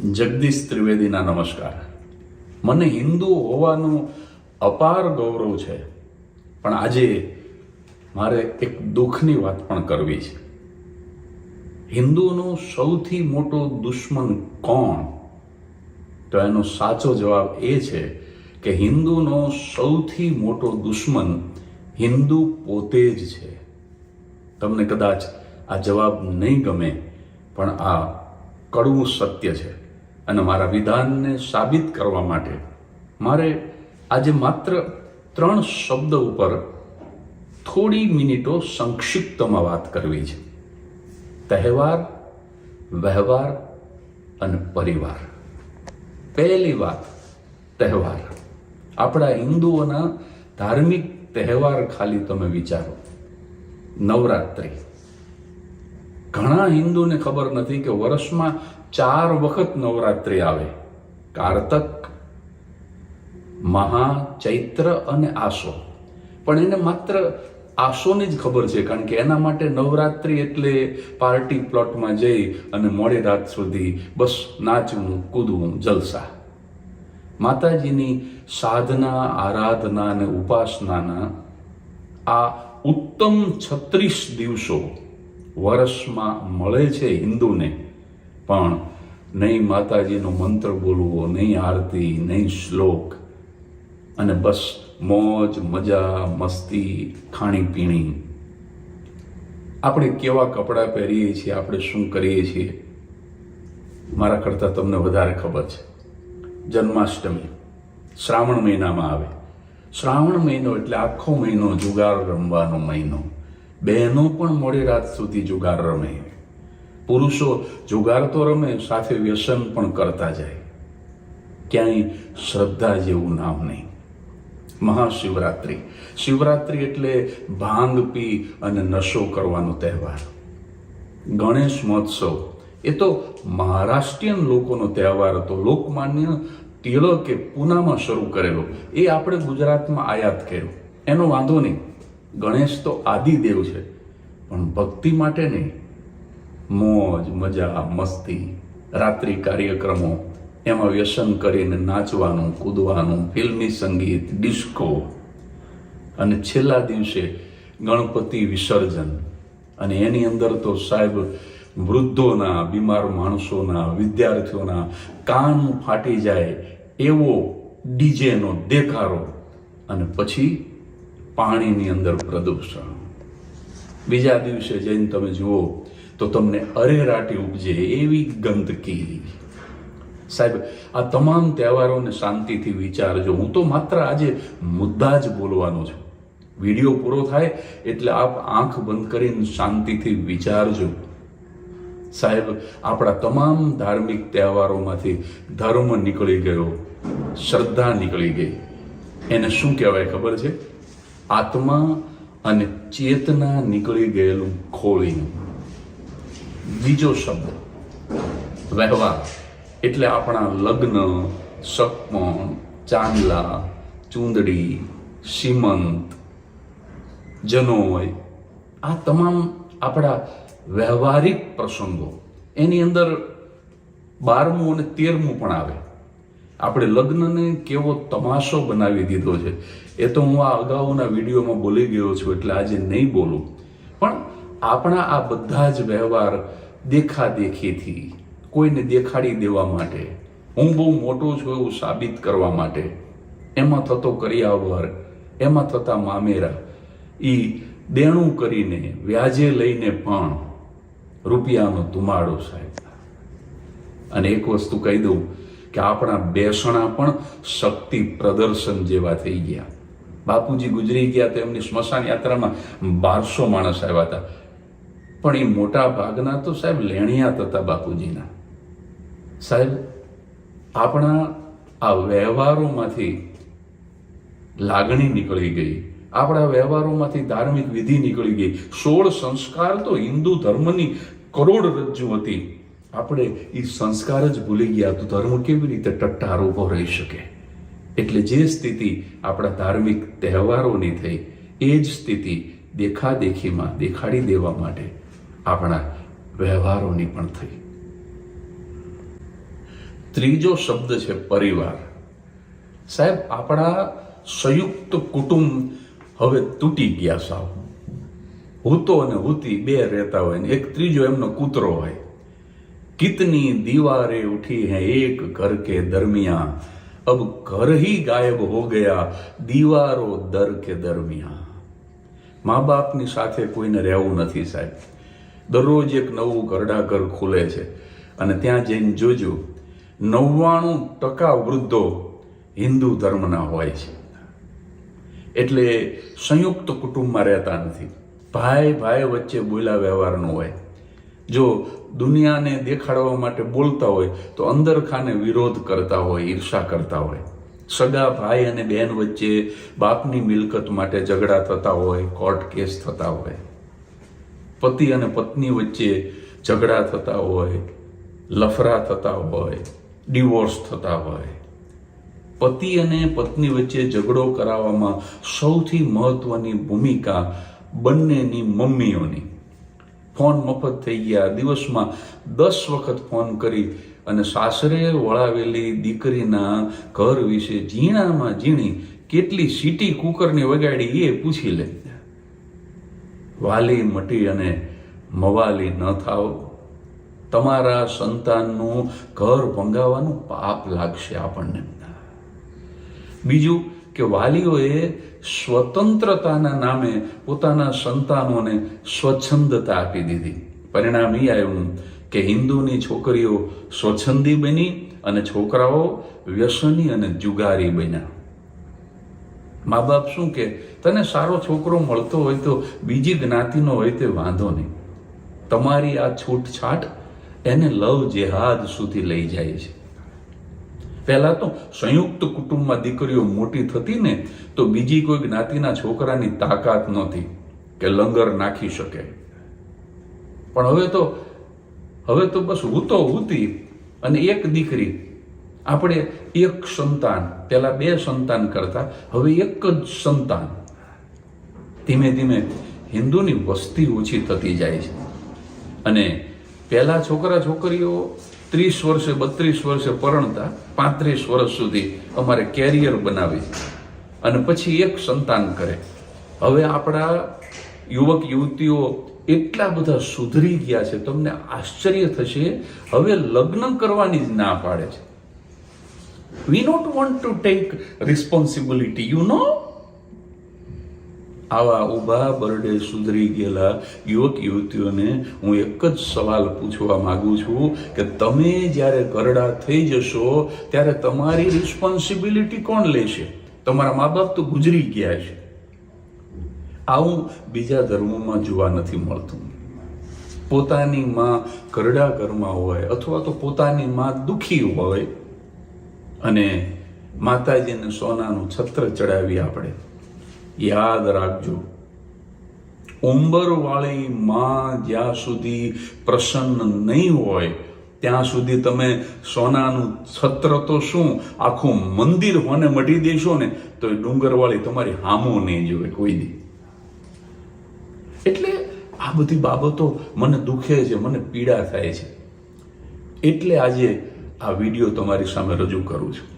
જગદીશ ત્રિવેદીના નમસ્કાર. મને હિન્દુ હોવાનું અપાર ગૌરવ છે, પણ આજે મારે એક દુઃખની વાત પણ કરવી છે. હિન્દુનો સૌથી મોટો દુશ્મન કોણ? તો એનો સાચો જવાબ એ છે કે હિન્દુનો સૌથી મોટો દુશ્મન હિન્દુ પોતે જ છે. તમને કદાચ આ જવાબ નહીં ગમે, પણ આ કડવું સત્ય છે. અને મારા વિધાનને સાબિત કરવા માટે મારે આજે માત્ર 3 શબ્દ ઉપર થોડી મિનિટો સંક્ષિપ્તમાં વાત કરવી છે: તહેવાર, વ્યવહાર અને પરિવાર. પહેલી વાત, તહેવાર. આપણા હિન્દુઓના ધાર્મિક તહેવાર ખાલી તમે વિચારો. નવરાત્રિ. ઘણા હિન્દુને ખબર નથી કે વર્ષમાં 4 વખત નવરાત્રિ આવે: કારતક, મહા, ચૈત્ર અને આસો. પણ એને માત્ર આસોની જ ખબર છે, કારણ કે એના માટે નવરાત્રિ એટલે પાર્ટી પ્લોટમાં જઈ અને મોડી રાત સુધી બસ નાચવું, કૂદવું, જલસા. માતાજીની સાધના, આરાધના અને ઉપાસનાના આ ઉત્તમ 36 દિવસો વર્ષમાં મળે છે હિન્દુને, પણ નહીં માતાજીનો મંત્ર બોલવો, નહીં આરતી, નહીં શ્લોક, અને બસ મોજ, મજા, મસ્તી, ખાણીપીણી. આપણે કેવા કપડાં પહેરીએ છીએ, આપણે શું કરીએ છીએ, મારા કરતાં તમને વધારે ખબર છે. જન્માષ્ટમી શ્રાવણ મહિનામાં આવે. શ્રાવણ મહિનો એટલે આખો મહિનો જુગાર રમવાનો મહિનો. બહેનો પણ મોડી રાત સુધી જુગાર રમે. પુરુષો જુગાર તો રમે, સાથે વ્યસન પણ કરતા જાય. ક્યાંય શ્રદ્ધા જેવું નામ નહીં. મહાશિવરાત્રિ. શિવરાત્રિ એટલે ભાંગ પી અને નશો કરવાનો તહેવાર. ગણેશ મહોત્સવ એ તો મહારાષ્ટ્રીયન લોકોનો તહેવાર હતો. લોકમાન્ય ટિળકે પૂનામાં શરૂ કરેલો, એ આપણે ગુજરાતમાં આયાત કર્યો. એનો વાંધો નહીં. ગણેશ તો આદિદેવ છે, પણ ભક્તિ માટે નહીં. મોજ, મજા, મસ્તી, રાત્રિ કાર્યક્રમો, એમાં વ્યસન કરીને નાચવાનું, કૂદવાનું, ફિલ્મી સંગીત, ડિસ્કો, અને છેલ્લા દિવસે ગણપતિ વિસર્જન. અને એની અંદર તો સાહેબ વૃદ્ધોના, બીમાર માણસોના, વિદ્યાર્થીઓના કાન ફાટી જાય એવો ડીજેનો દેખારો, અને પછી પાણીની અંદર પ્રદૂષણ. બીજા દિવસે જઈને તમે જુઓ તો તમને અરેરાટી ઉપજે એવી ગંદકી. સાહેબ, આ તમામ તહેવારોને શાંતિથી વિચારજો. હું તો માત્ર આજે મુદ્દા જ બોલવાનો છું. વિડીયો પૂરો થાય એટલે આપ આંખ બંધ કરીને શાંતિથી વિચારજો. સાહેબ, આપણા તમામ ધાર્મિક તહેવારોમાંથી ધર્મ નીકળી ગયો, શ્રદ્ધા નીકળી ગઈ. એને શું કહેવાય ખબર છે? આત્મા અને ચેતના નીકળી ગયેલું ખોળીનું. બીજો શબ્દ વ્યવહાર એટલે આપણા લગ્ન, સગપણ, ચાંદલા, ચૂંદડી, સીમંત, જનોય, આ તમામ આપણા વ્યવહારિક પ્રસંગો. એની અંદર 12મું અને 13મું પણ આવે. આપણે લગ્નને કેવો તમાશો બનાવી દીધો છે, એ તો હું આ અગાઉના વિડીયોમાં બોલી ગયો છું, એટલે આજે નહીં બોલું. પણ આપણા આ બધા જ વ્યવહાર દેખાદેખીથી, કોઈને દેખાડી દેવા માટે, હું બહુ મોટો છું એવું સાબિત કરવા માટે, એમાં થતો કરિયાવર, એમાં થતા મામેરા, એ દેણું કરીને, વ્યાજે લઈને પણ રૂપિયાનો ધુમાડો. સાહેબ, અને એક વસ્તુ કહી દઉં કે આપણા બેસણા પણ શક્તિ પ્રદર્શન જેવા થઈ ગયા. બાપુજી ગુજરી ગયા તો એમની સ્મશાન યાત્રામાં 1200 માણસ આવ્યા હતા, પણ એ મોટા ભાગના તો સાહેબ લેણિયાત હતા બાપુજીના. સાહેબ, આપણા આ વ્યવહારોમાંથી લાગણી નીકળી ગઈ, આપણા વ્યવહારોમાંથી ધાર્મિક વિધિ નીકળી ગઈ. 16 સંસ્કાર તો હિન્દુ ધર્મની કરોડરજ્જુ હતી. આપણે એ સંસ્કાર જ ભૂલી ગયા તો ધર્મ કેવી રીતે ટટ્ટાર ઊભો રહી શકે? એટલે જે સ્થિતિ આપણા ધાર્મિક તહેવારોની થઈ, એ જ સ્થિતિ દેખાદેખીમાં દેખાડી દેવા માટે આપણા વ્યવહારોની પણ થઈ. ત્રીજો શબ્દ છે પરિવાર. સાહેબ, આપણા સંયુક્ત કુટુંબ હવે તૂટી ગયા સાવ. હૂતો અને હૂતી બે રહેતા હોય ને એક ત્રીજો એમનો કૂતરો હોય. કિતની દીવારે ઉઠી હૈ એક ઘર કે દરમિયાન, અબ ઘર ही ગાયબ હો ગયા દીવારો દર કે દરમિયાન. મા બાપની સાથે કોઈને રહેવું નથી સાહેબ. દરરોજ એક નવું ઘરડાઘર ખુલે છે અને ત્યાં જઈને જોજો 99% વૃદ્ધો હિન્દુ ધર્મના હોય છે. એટલે સંયુક્ત કુટુંબમાં રહેતા નથી. ભાઈ ભાઈ વચ્ચે બોલા વ્યવહારનું હોય. જો દુનિયાને દેખાડવા માટે બોલતા હોય તો અંદર ખાને વિરોધ કરતા હોય, ઈર્ષા કરતા હોય. સગા ભાઈ અને બહેન વચ્ચે બાપની મિલકત માટે ઝઘડા થતા હોય, કોર્ટ કેસ થતા હોય. પતિ અને પત્ની વચ્ચે ઝઘડા થતા હોય, લફરા થતા હોય, ડિવોર્સ થતા હોય. પતિ અને પત્ની વચ્ચે ઝઘડો કરાવવામાં સૌથી મહત્વની ભૂમિકા બંનેની મમ્મીઓની. ફોન મફત થઈ ગયા, દિવસમાં 10 વખત ફોન કરી અને સાસરે વળાવેલી દીકરીના ઘર વિશે ઝીણામાં ઝીણી કેટલી સીટી કુકરની વગાડી એ પૂછી લે. વાલી મટી અને મવાલી ન થાવ. તમારા સંતાનનું ઘર ભંગાવાનું પાપ લાગશે આપણને. બીજું કે વાલીઓએ સ્વતંત્રતાના નામે પોતાના સંતાનોને સ્વચ્છંદતા આપી દીધી. પરિણામ એ આવ્યું કે હિન્દુની છોકરીઓ સ્વચ્છંદી બની અને છોકરાઓ વ્યસની અને જુગારી બન્યા. મા બાપ શું કે, તને સારો છોકરો મળતો હોય તો બીજી જ્ઞાતિનો હોય તે વાંધો નહીં. તમારી આ છૂટછાટ એને લવ જેહાદ સુધી લઈ જાય છે. પહેલા તો સંયુક્ત કુટુંબમાં દીકરીઓ મોટી થતી ને તો બીજી કોઈ જ્ઞાતિના છોકરાની તાકાત નહોતી કે લંગર નાખી શકે. પણ હવે તો બસ હૂતો હૂતી અને એક દીકરી. આપણે એક સંતાન, પહેલા 2 સંતાન કરતા હવે એક જ સંતાન. ધીમે ધીમે હિન્દુની વસ્તી ઓછી થતી જાય છે. અને પહેલા છોકરા છોકરીઓ 30 વર્ષે 32 વર્ષે પરણતા, 35 વર્ષ સુધી અમારે કેરિયર બનાવી અને પછી એક સંતાન કરે. હવે આપણા યુવક યુવતીઓ એટલા બધા સુધરી ગયા છે, તમને આશ્ચર્ય થશે. હવે લગ્ન કરવાની જ ના પાડે છે. We don't want to take responsibility, you know. આવા ઊભા બરડે સુધરી ગયેલા યુવક યુવતીઓને હું એક જ સવાલ પૂછવા માંગુ છું કે તમે જ્યારે ઘરડા થઈ જશો ત્યારે તમારી રિસ્પોન્સિબિલિટી કોણ લેશે? તમારા મા બાપ તો ગુજરી ગયા છે. આવું બીજા ધર્મોમાં જોવા નથી મળતું. પોતાની માં ઘરડા ઘરમાં હોય અથવા તો પોતાની માં દુખી હોય અને માતાજીને સોનાનું છત્ર ચડાવી આપણે. યાદ રાખજો, ઉંબરવાળી માં જ્યાં સુધી પ્રસન્ન નહીં હોય ત્યાં સુધી તમે સોનાનું છત્ર તો શું, આખું મંદિર હોને મઢી દેશો ને તો એ ડુંગરવાળી તમારી હામો નહીં જોવે કોઈ દી. એટલે આ બધી બાબતો મને દુખે છે, મને પીડા થાય છે. એટલે આજે આ વિડીયો તમારી સામે રજૂ કરું છું.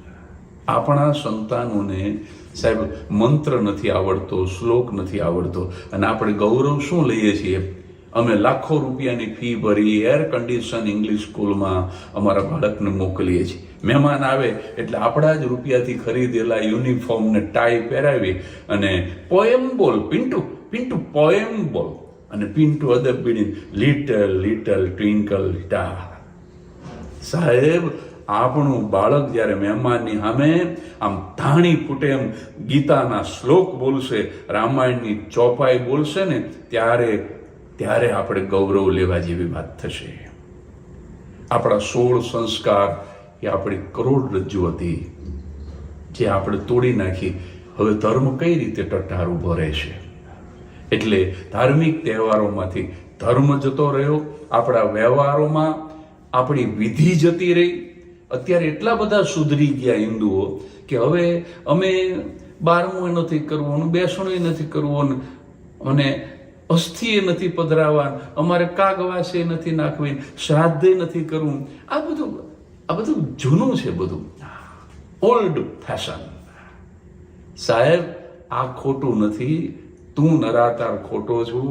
આપણા સંતાનોને સાહેબ મંત્ર નથી આવડતો, શ્લોક નથી આવડતો અને આપણે ગૌરવ શું લઈએ છીએ? અમે લાખો રૂપિયાની ફી ભરી એર કન્ડિશન ઇંગ્લિશ સ્કૂલમાં અમારા બાળકને મોકલીએ છીએ. મહેમાન આવે એટલે આપણા જ રૂપિયાથી ખરીદેલા યુનિફોર્મ ને ટાઈ પહેરાવી અને પોએમ બોલ પિન્ટુ પિન્ટુ પોએમ બોલ અને પિન્ટુ અદબ બીડીને લિટલ લિટલ ટ્વિંકલ સ્ટાર. સાહેબ, આપણું બાળક જ્યારે મહેમાનની સામે આમ ધાણી ફૂટે એમ ગીતાના શ્લોક બોલશે, રામાયણની ચોપાઈ બોલશે ને ત્યારે આપણે ગૌરવ લેવા જેવી વાત થશે. આપણા 16 સંસ્કાર એ આપણી કરોડરજ્જુ હતી જે આપણે તોડી નાખી. હવે ધર્મ કઈ રીતે ટટ્ટાર ઊભો રહેશે? એટલે ધાર્મિક તહેવારોમાંથી ધર્મ જતો રહ્યો, આપણા વ્યવહારોમાં આપણી વિધિ જતી રહી. અત્યારે એટલા બધા સુધરી ગયા હિન્દુઓ કે હવે અમે 12મું નથી કરવું, બેસણું નથી કરવું અને અસ્થિએ નથી પધરાવા, અમારે કાગવાસે નથી નાખવી, શ્રાદ્ધે નથી કરવું. આ બધું આ બધું જૂનું છે, બધું ઓલ્ડ ફેશન. સાહેબ, આ ખોટું નથી. તું નરાતાર ખોટો છું.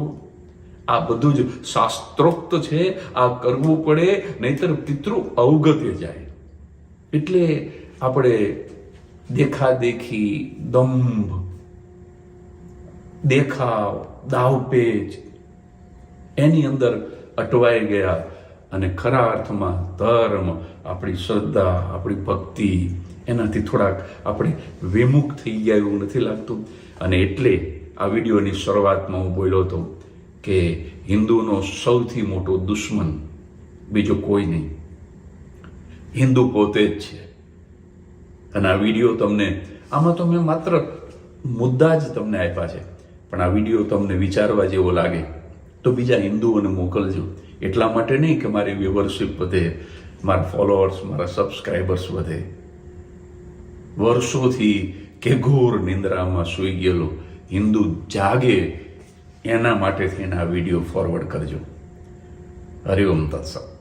આ બધું જ શાસ્ત્રોક્ત છે. આ કરવું પડે, નહીતર પિતૃ અવગત્ય જાય. એટલે આપણે દેખાદેખી, દંભ, દેખાવ, દાવપેચ એની અંદર અટવાઈ ગયા અને ખરા અર્થમાં ધર્મ, આપણી શ્રદ્ધા, આપણી ભક્તિ એનાથી થોડાક આપણે વિમુખ થઈ ગયા એવું નથી લાગતું? અને એટલે આ વિડીયોની શરૂઆતમાં હું બોલ્યો હતો કે હિન્દુનો સૌથી મોટો દુશ્મન બીજો કોઈ નહીં, હિન્દુ પોતે જ છે. અને આ વિડીયો તમને, આમાં તો મેં માત્ર મુદ્દા જ તમને આપ્યા છે, પણ આ વિડીયો તમને વિચારવા જેવો લાગે તો બીજા હિન્દુઓને મોકલજો. એટલા માટે નહીં કે મારી વ્યુઅરશિપ વધે, મારા ફોલોઅર્સ, મારા સબસ્ક્રાઈબર્સ વધે. વર્ષોથી કે ઘોર નિંદ્રામાં સૂઈ ગયેલો હિન્દુ જાગે એના માટે થઈને આ વિડીયો ફોરવર્ડ કરજો. હરિઓમ તત્સત.